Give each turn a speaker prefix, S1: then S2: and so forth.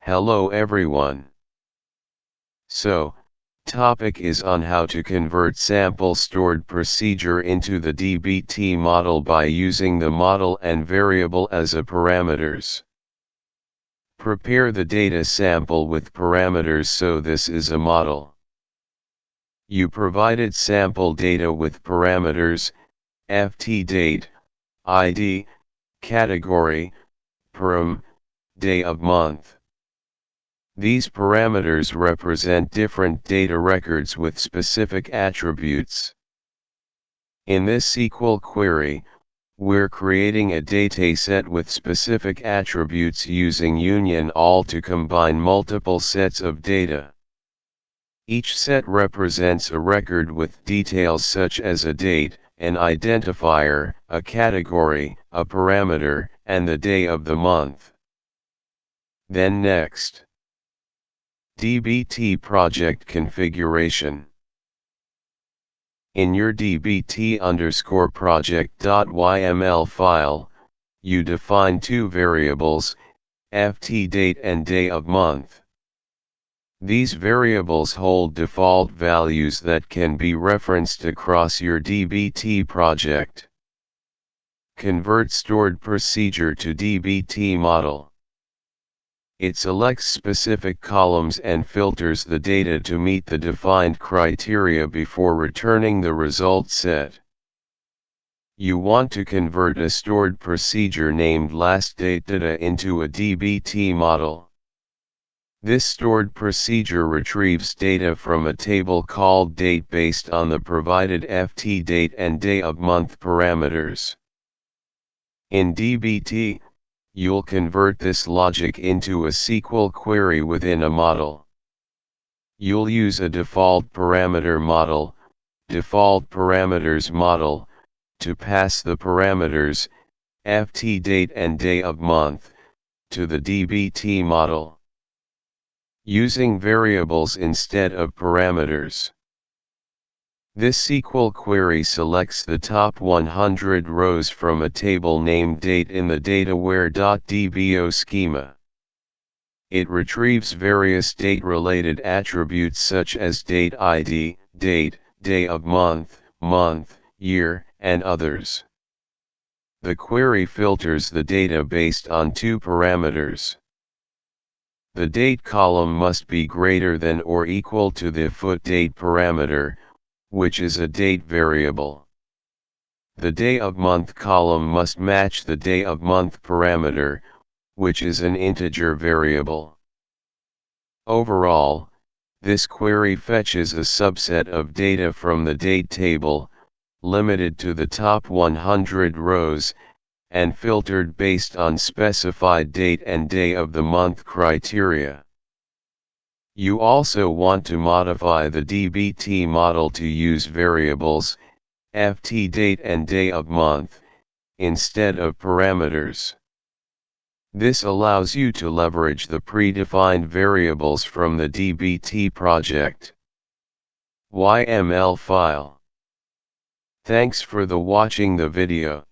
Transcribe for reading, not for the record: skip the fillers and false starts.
S1: Hello everyone. So, topic is on how to convert sample stored procedure into the DBT model by using the model and variable as a parameters. Prepare the data sample with parameters, so this is a model. You provided sample data with parameters, ft date, id, category, param, day of month. These parameters represent different data records with specific attributes. In this SQL query, we're creating a dataset with specific attributes using union all to combine multiple sets of data. Each set represents a record with details such as a date, an identifier, a category, a parameter, and the day of the month. Then next, DBT project configuration. In your dbt_project.yml file, you define two variables, ft date and day of month. These variables hold default values that can be referenced across your DBT project. Convert stored procedure to DBT model. It selects specific columns and filters the data to meet the defined criteria before returning the result set. You want to convert a stored procedure named last date data into a DBT model. This stored procedure retrieves data from a table called date based on the provided ft date and day of month parameters. In DBT, you'll convert this logic into a SQL query within a model. You'll use a default parameter model, default parameters model, to pass the parameters, ft date and day of month, to the DBT model. Using variables instead of parameters. This SQL query selects the top 100 rows from a table named date in the dataware.dbo schema. It retrieves various date-related attributes such as date ID, date, day of month, month, year, and others. The query filters the data based on two parameters. The date column must be greater than or equal to the foot date parameter, which is a date variable. The day of month column must match the day of month parameter, which is an integer variable. Overall, this query fetches a subset of data from the date table, limited to the top 100 rows, and filtered based on specified date and day of the month criteria. You also want to modify the DBT model to use variables, ft date and day of month, instead of parameters. This allows you to leverage the predefined variables from the DBT project YML file. Thanks for watching the video.